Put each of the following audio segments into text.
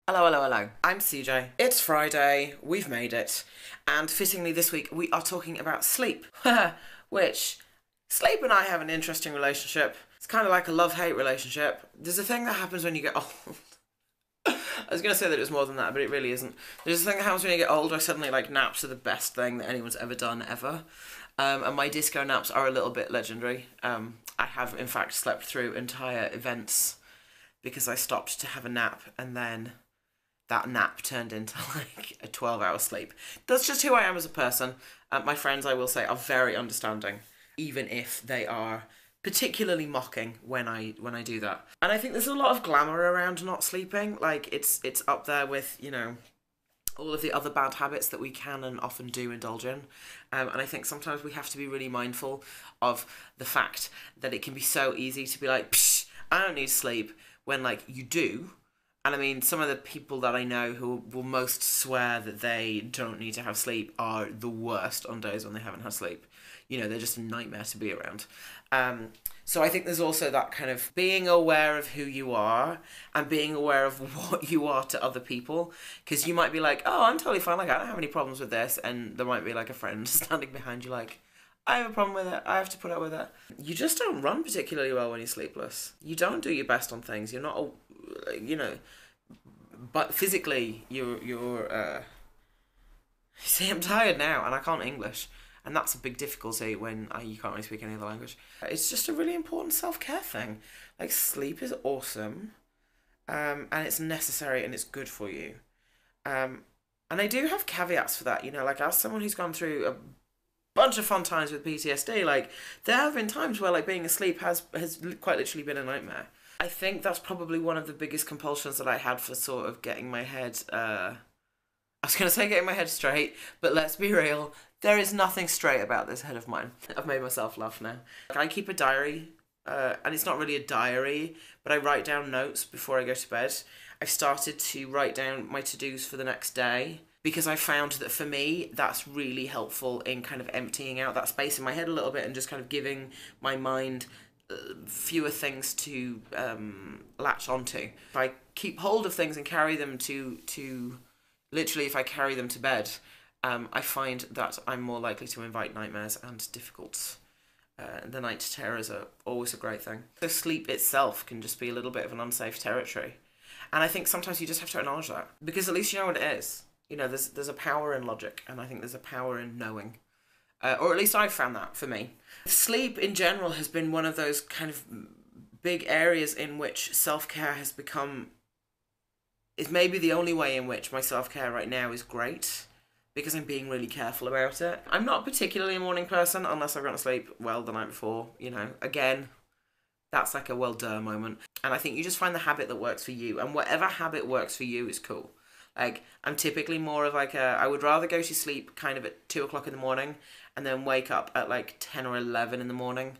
Hello, hello, hello. I'm CJ. It's Friday, we've made it, and fittingly this week we are talking about sleep. Which, sleep and I have an interesting relationship. It's kind of like a love-hate relationship. There's a thing that happens when you get old. I was going to say that it was more than that, but it really isn't. There's a thing that happens when you get older. Suddenly, like, naps are the best thing that anyone's ever done, ever. And my disco naps are a little bit legendary. I have, in fact, slept through entire events because I stopped to have a nap, and then that nap turned into like a 12-hour sleep. That's just who I am as a person. My friends, I will say, are very understanding, even if they are particularly mocking when I do that. And I think there's a lot of glamour around not sleeping. Like it's up there with, you know, all of the other bad habits that we can and often do indulge in. And I think sometimes we have to be really mindful of the fact that it can be so easy to be like, psh, I don't need sleep, when like you do. And I mean, some of the people that I know who will most swear that they don't need to have sleep are the worst on days when they haven't had sleep. You know, they're just a nightmare to be around. So I think there's also that kind of being aware of who you are and being aware of what you are to other people. Because you might be like, oh, I'm totally fine, like, I don't have any problems with this. And there might be like a friend standing behind you like, I have a problem with it, I have to put up with it. You just don't run particularly well when you're sleepless. You don't do your best on things. You're not, you know, but physically, see, I'm tired now and I can't English. And that's a big difficulty when you can't really speak any other language. It's just a really important self-care thing. Like, sleep is awesome, and it's necessary and it's good for you. And I do have caveats for that, you know, like as someone who's gone through a bunch of fun times with PTSD, like there have been times where like being asleep has quite literally been a nightmare. I think that's probably one of the biggest compulsions that I had for sort of getting my head, I was going to say getting my head straight, but let's be real, there is nothing straight about this head of mine. I've made myself laugh now. I keep a diary, and it's not really a diary, but I write down notes before I go to bed. I've started to write down my to-dos for the next day, because I found that for me, that's really helpful in kind of emptying out that space in my head a little bit and just kind of giving my mind fewer things to latch onto. If I keep hold of things and carry them to literally, if I carry them to bed, I find that I'm more likely to invite nightmares and difficult. The night terrors are always a great thing. So sleep itself can just be a little bit of an unsafe territory. And I think sometimes you just have to acknowledge that, because at least you know what it is. You know, there's a power in logic, and I think there's a power in knowing. Or at least I've found that for me. Sleep in general has been one of those kind of big areas in which self-care has become, is maybe the only way in which my self-care right now is great, because I'm being really careful about it. I'm not particularly a morning person unless I've gone to sleep well the night before, you know. Again, that's like a well duh moment. And I think you just find the habit that works for you, and whatever habit works for you is cool. Like, I'm typically more of like I would rather go to sleep kind of at 2 o'clock in the morning and then wake up at like 10 or 11 in the morning,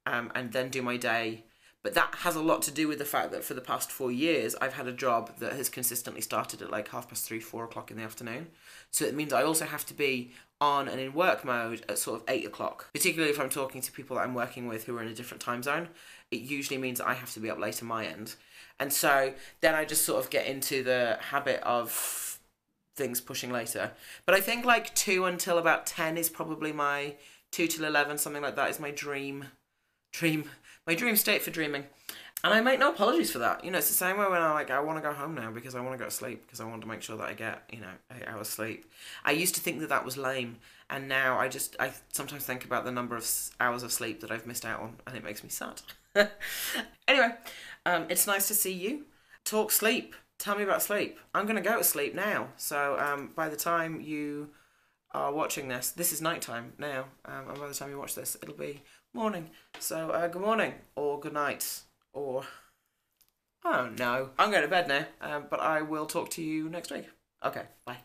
and then do my day. But that has a lot to do with the fact that for the past 4 years, I've had a job that has consistently started at like 3:30, 4 o'clock in the afternoon. So it means I also have to be on and in work mode at sort of 8 o'clock. Particularly if I'm talking to people that I'm working with who are in a different time zone, it usually means I have to be up late on my end. And so then I just sort of get into the habit of things pushing later. But I think like 2 until about 10 is probably my 2 till 11, something like that is my my dream state for dreaming. And I make no apologies for that. You know, it's the same way when I want to go home now because I want to go to sleep, because I want to make sure that I get, you know, 8 hours sleep. I used to think that that was lame, and now I sometimes think about the number of hours of sleep that I've missed out on, and it makes me sad. Anyway, it's nice to see you. Talk sleep. Tell me about sleep. I'm going to go to sleep now. So by the time you are watching this is nighttime now. And by the time you watch this, it'll be morning. So good morning, or good night, or I don't know. I'm going to bed now, but I will talk to you next week. Okay, bye.